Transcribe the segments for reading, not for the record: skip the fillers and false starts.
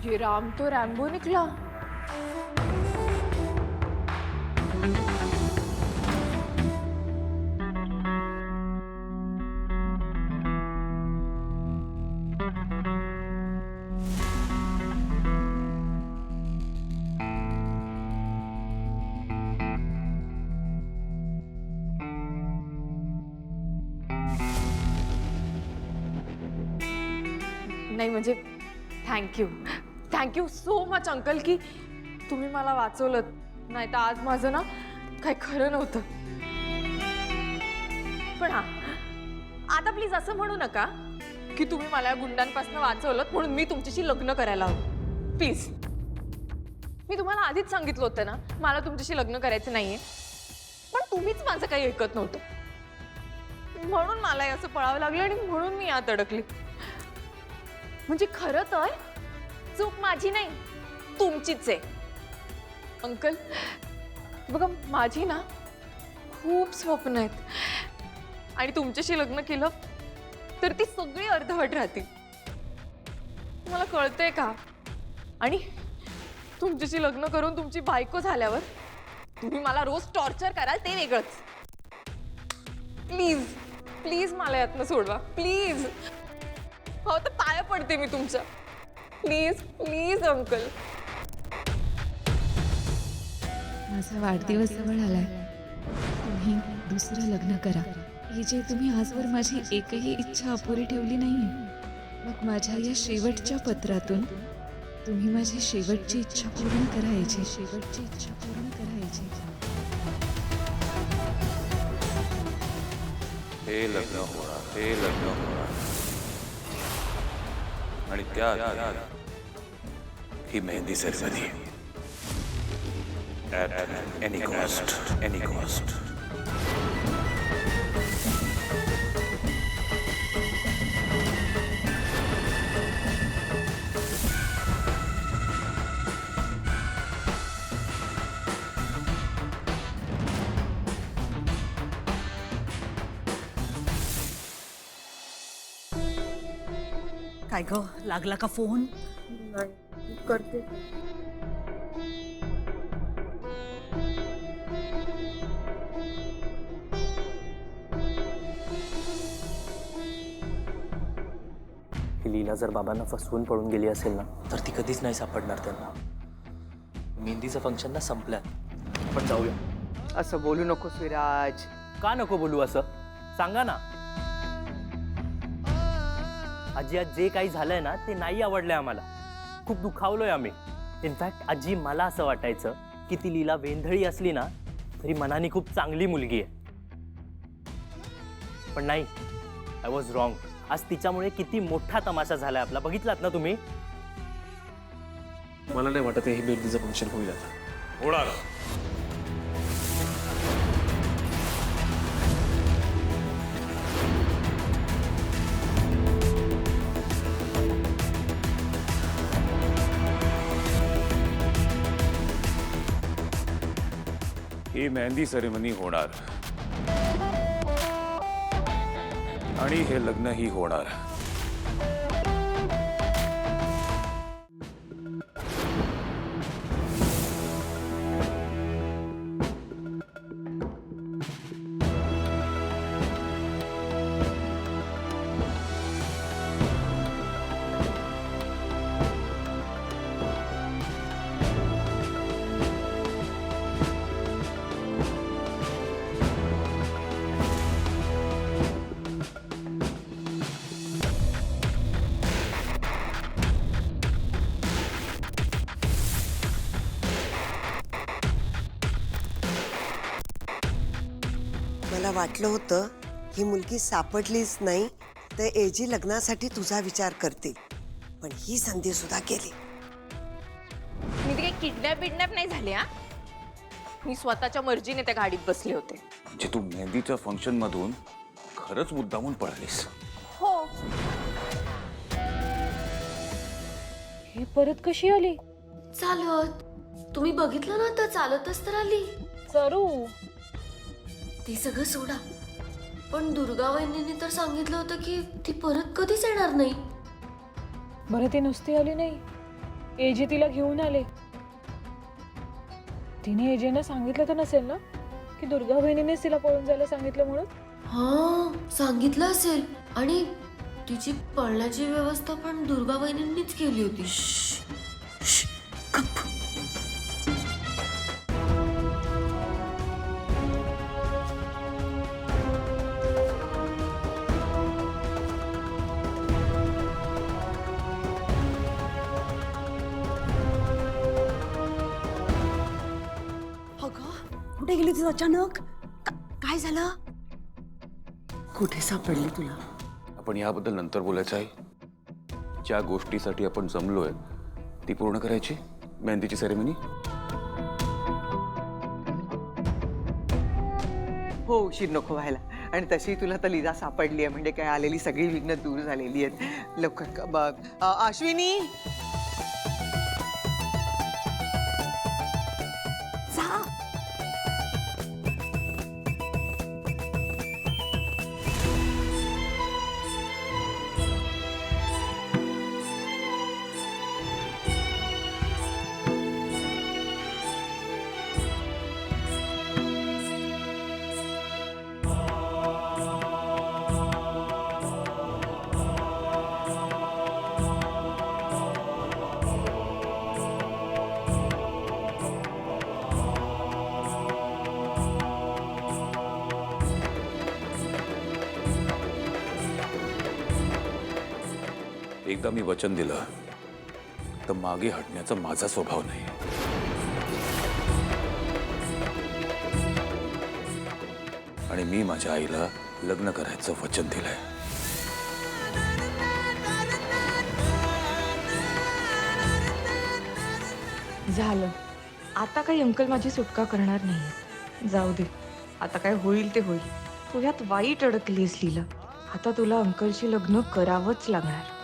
ये राम तो रैम्बो निकला। नाही म्हणजे थँक्यू सो मच अंकल की तुम्ही मला वाचवलं, नाही तर आज माझं ना काही खरं नव्हतं। पण हा, आता प्लीज असं म्हणू नका की तुम्ही मला या गुंडांपासून वाचवलं म्हणून मी तुमच्याशी लग्न करायला हवं। प्लीज, मी तुम्हाला आधीच सांगितलं होतं ना मला तुमच्याशी लग्न करायचं नाहीये, पण तुम्हीच माझं काही ऐकत नव्हतं म्हणून मला असं पळावं लागलं आणि म्हणून मी यात अडकली। म्हणजे खरं तर चूक माझी नाही, तुमचीच आहे अंकल। बघा माझी ना खूप स्वप्न आहेत आणि तुमच्याशी लग्न केलं तर ती सगळी अर्धवट राहतील, मला कळतंय का? आणि तुमच्याशी लग्न करून तुमची बायको झाल्यावर तुम्ही मला रोज टॉर्चर कराल ते वेगळंच। प्लीज प्लीज मला यातनं सोडवा प्लीज। हो तर पाया पडते मी तुमच्या, प्लीज प्लीज अंकल। माझा वाढदिवस जवळ आलाय, तुम्ही दुसरं लग्न करा। ही जे तुम्ही आजवर माझी एकही इच्छा अपुरी ठेवली नाहीये, मग माझ्या या शेवटच्या पत्रातून तुम्ही माझी शेवटची इच्छा पूर्ण करायची, शेवटची इच्छा पूर्ण करायची। हे लग्न होणार, हे लग्न होणार आणि त्या ही mehndi ceremony at any cost, any cost. काय ग, लागला का फोन? करते। ही लीला जर बाबांना फसवून पळून गेली असेल ना, तर ती कधीच नाही सापडणार त्यांना। मेहंदीचं फंक्शन ना संपल्यात, आपण जाऊया। असं बोलू नकोस विराज। का नको बोलू असं? सांगा ना। आजी, आज जे काही झालंय ना ते नाही आवडलंय आम्हाला, खूप दुखावलोय आम्ही। इनफॅक्ट आजी, मला असं वाटायचं की ती लीला वेंधळी असली ना तरी मनाने खूप चांगली मुलगी आहे, पण नाही, आय वॉज रॉंग। आज तिच्यामुळे किती मोठा तमाशा झालाय आपला, बघितलात ना तुम्ही? मला नाही वाटत हे मेहंदीचं फंक्शन होईल आता। होणार। ही मेहंदी सेरेमनी होणार आणि हे लग्नही होणार। मला वाटलं होतं ही मुलगी सापडलीच नाही तर एजी लग्नासाठी तुझा विचार करतील, पण ही संधी सुद्धा गेली। मी ते काही किडनॅप नाही झाले हा, मी स्वतःच्या मर्जीने त्या गाडीत बसले होते। म्हणजे तू मेहंदीच्या फंक्शन मधून खरंच मुद्दामून पळालीस? हो। हे परत कशी आली? चालत, तुम्ही बघितलं ना, तर चालतच तर आली। सरू, ते सगळं सोडा, पण दुर्गा वहिनीने तर सांगितलं होतं की ती परत कधीच येणार नाही। बरं ती नुसती आली नाही, एजे तिला घेऊन आले. तिने एजेना सांगितलं तर नसेल ना की दुर्गा बहिणीनेच तिला पळून जायला सांगितलं म्हणून? हा सांगितलं असेल. आणि तिची पळण्याची व्यवस्था पण दुर्गा वहिनींनीच केली होती. अगं कुठे गेली तू अचानक? काय झालं? कुठे सापडली तुला? आपण याबद्दल नंतर बोलायचं आहे. ज्या गोष्टीसाठी आपण जमलोय ती पूर्ण करायची. मेहंदीची सेरेमनी. हो उशीर नको व्हायला. आणि तशी तुला तर लीला सापडली आहे म्हणजे काय आलेली सगळी विघ्न दूर झालेली आहेत. लवकर बघ. अश्विनी जा. एकदा मी वचन दिलं तर मागे हटण्याचा माझा स्वभाव नाही. आणि मी माझ्या आईला लग्न करायचं वचन दिलंय. झालं. आता काही अंकल माझी सुटका करणार नाही. जाऊ दे, आता काय होईल ते होईल. तू यात वाईट अडकलीस लीला. आता तुला अंकलशी लग्न करावंच लागणार.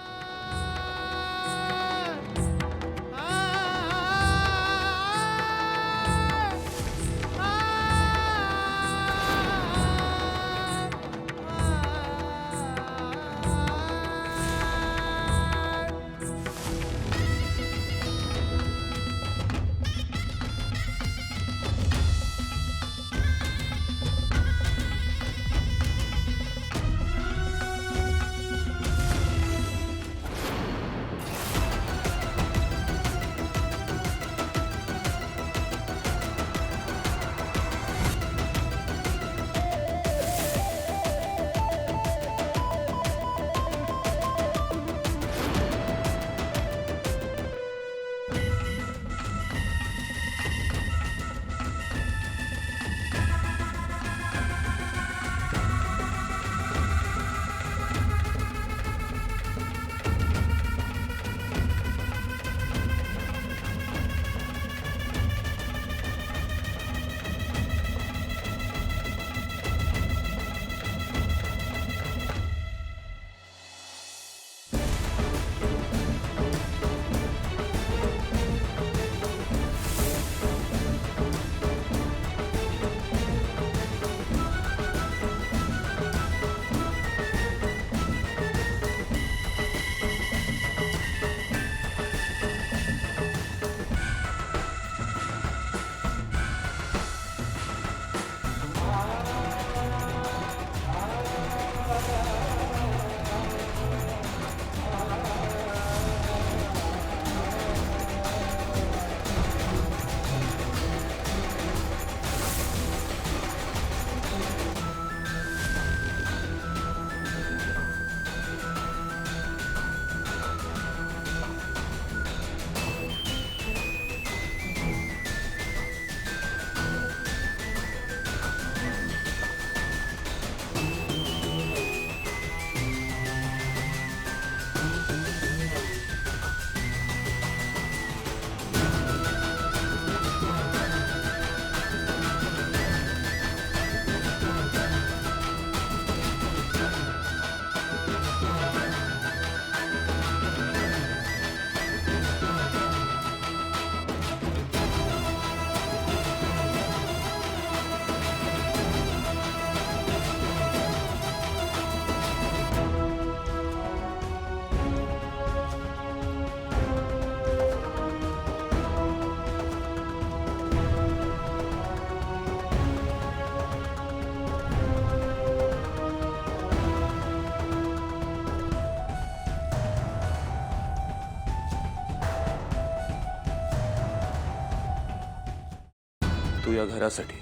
तू या घरासाठी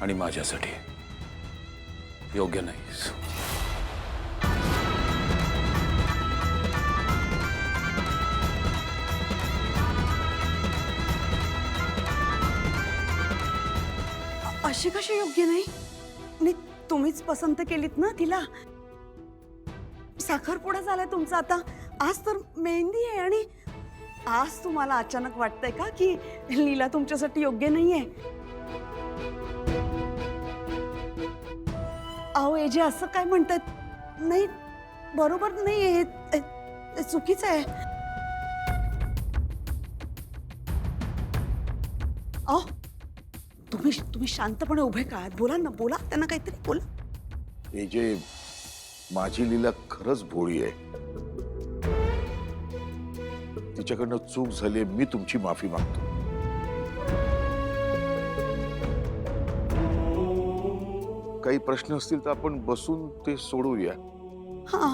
आणि माझ्यासाठी योग्य नाहीस. अशी कशी योग्य नाही? आणि तुम्हीच पसंत केलीत ना तिला. साखरपुडा झालाय तुमचा आता. आज तर मेहंदी आहे आणि आज तुम्हाला अचानक वाटतंय का की लीला तुमच्यासाठी योग्य नाहीये? अहो एजे असं काय म्हणतात? नाही, बरोबर नाही, हे चुकीचं आहे. अहो तुम्ही शांतपणे उभे का? बोला ना, बोला त्यांना काहीतरी बोला. हे जे माझी लीला खरंच भोळी आहे. तिच्याकडनं चूक झाली, मी तुमची माफी मागतो. काही प्रश्न असतील तर आपण बसून ते सोडवूया. हा,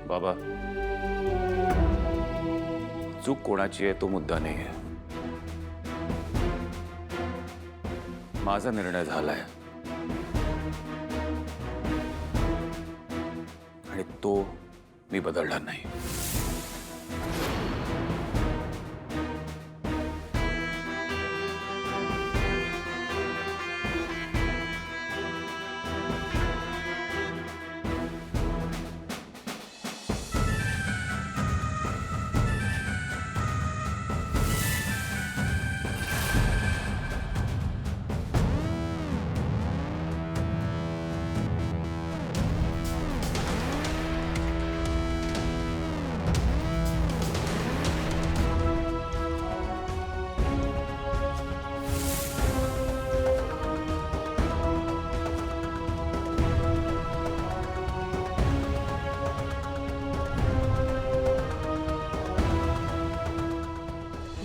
बाबा, चूक कोणाची आहे तो मुद्दा नाही आहे. माझा निर्णय झालाय आणि तो मी बदलणार नाही.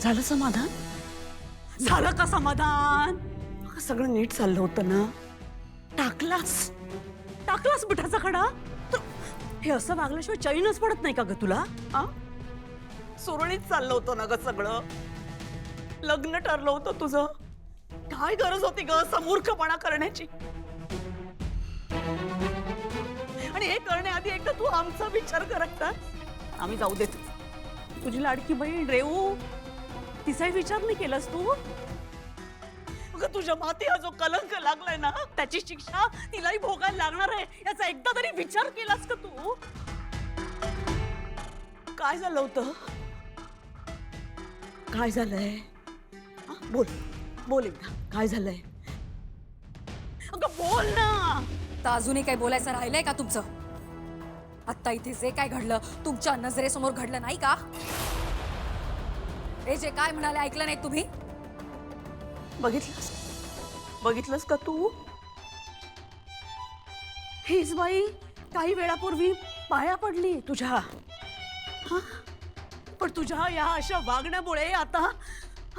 झालं समाधान? झालं का समाधान? सगळं नीट चाललं होतं ना? टाकलास मिठाचा खडा. तर हे असं वागल्याशिवाय चैनच पडत नाही का ग तुला? सुरळीत चाललं होतं ना ग सगळं. लग्न ठरलं होतं तुझं. काय गरज होती ग असं मूर्खपणा करण्याची? आणि हे करण्याआधी एकदा तू आमचा विचार करत का? आम्ही जाऊ देत. तुझी लाडकी बहीण रेऊ, तिचाही विचार नाही केलास तू? अगं तुझ्या माती हा जो कलंक लागलाय ना, त्याची शिक्षा तिलाही भोगायला लागणार आहे, याचा एकदा तरी विचार केलास का तू? काय झालं होतं? काय झालंय? बोल एकदा, काय झालंय? अगं बोल ना. तर अजूनही काही बोलायचं राहिलंय का तुमचं? आता इथे जे काय घडलं तुमच्या नजरेसमोर घडलं नाही का? हे जे काय म्हणाले ऐकलं नाही तुम्ही? बघितलंस का तू? हीच बाई काही वेळापूर्वी पाया पडली तुझ्या. पण तुझ्या या अशा वागण्यामुळे आता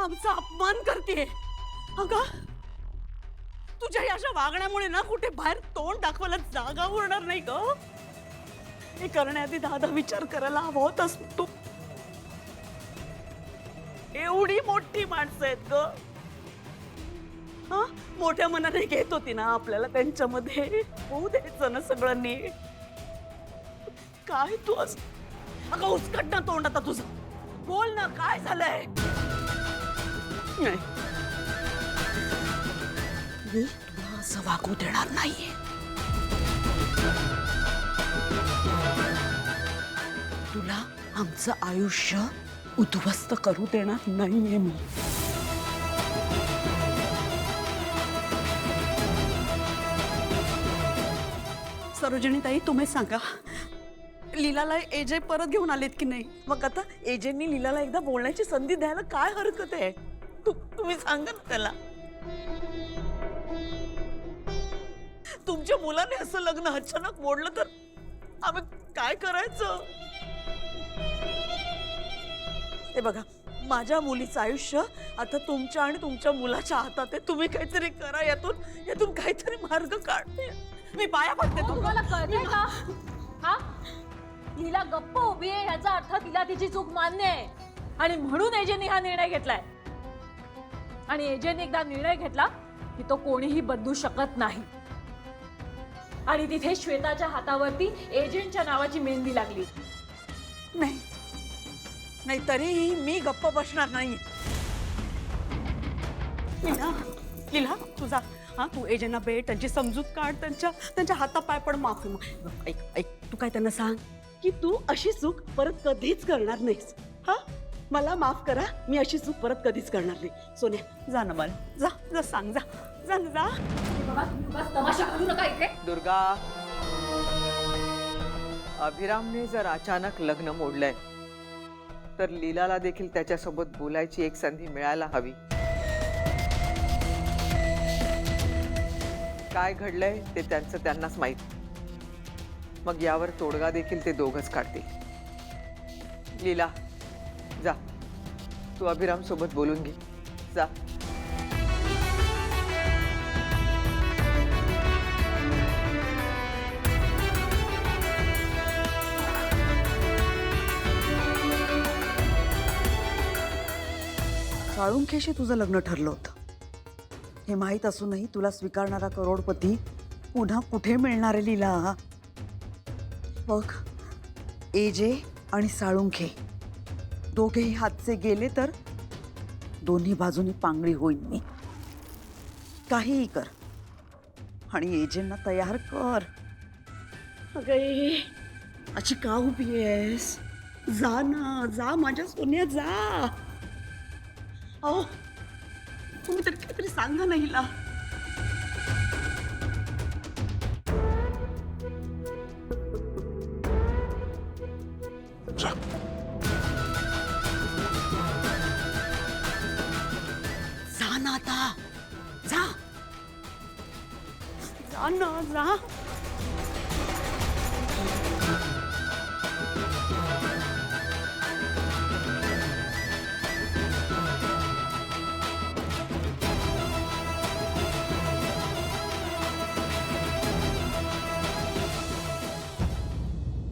आमचा अपमान करते. अगं तुझ्या या अशा वागण्यामुळे ना कुठे बाहेर तोंड दाखवायला जागा उरणार नाही ग. हे करण्याआधी दादा विचार करायला हवा होतास तू. एवढी मोठी माणसं आहेत ग. मोठ्या मनाने घेत होती ना आपल्याला त्यांच्यामध्ये. होऊ द्यायचं ना सगळं नीट. काय तू अगं उचकट ना तोंड आता तुझं. बोल ना, काय झालंय? नाही, मी तुला असं वागू देणार नाहीये. तुला आमचं आयुष्य उद्ध्वस्त करू देणार नाहीये मी. सरोजिनी ताई, तुम्ही सांगा, लीलाला एजे परत घेऊन आलेत की नाही? मग आता एजेंनी लीलाला एकदा बोलण्याची संधी द्यायला काय हरकत आहे? तुम्ही सांगा ना त्याला. तुमच्या मुलाने असं लग्न अचानक मोडलं तर आम्ही काय करायचं? हे बघा, माझ्या मुलीचं आयुष्य आता तुमच्या आणि तुमच्या मुलाच्या हातात आहे. तुम्ही काहीतरी करा, यातून काहीतरी मार्ग काढते. मी पाया पडते. तुम्हाला कळतंय का? हा, लीला गप्प उभी आहे ह्याचा अर्थ तिला तिची चूक मान्य आहे आणि म्हणून एजेंनी हा निर्णय घेतलाय. आणि एजेने एकदा निर्णय घेतला की तो कोणीही बदलू शकत नाही. आणि तिथे श्वेताच्या हातावरती एजंटच्या नावाची मेहंदी लागली. नाही नाही, तरीही मी गप्प बसणार नाही. लीला तुझा हा, तू एजंटना भेट, त्यांची समजूत काढ, त्यांच्या हातापाय पण माफी माग. ऐक ऐक, तू काय त्यांना सांग की तू अशी चूक परत कधीच करणार नाहीस. हा, मला माफ करा, मी अशी चूक परत कधीच करणार नाही. सोन्या जा ना बाळा, जा जा सांग, जा जा ना, जा. बाबा तुम्ही उगाच तमाशा करू नका इथे. दुर्गा, अभिरामने जर अचानक लग्न मोडलंय तर लीलाला देखील त्याच्यासोबत बोलायची एक संधी मिळायला हवी. काय घडलंय ते त्यांनाच माहित. मग यावर तोडगा देखील ते दोघच काढतील. लीला जा, तू अभिराम सोबत बोलून घे, जा. साळुंखेशी तुझं लग्न ठरलं होतं हे माहीत असूनही तुला स्वीकारणारा करोडपती पुन्हा कुठे मिळणार आहे लीला? बघ, एजे आणि साळुंखे दोघेही हातचे गेले तर दोन्ही बाजूनी पांगळी होईन मी. काहीही कर आणि एजेंना तयार कर. अगे अशी का उभी आहेस? जा ना, जा माझ्या सोन्या, जा. अहो तुम्ही तरी काहीतरी सांगा ना हिला. जा. जा ना आता, जा जा ना, जा.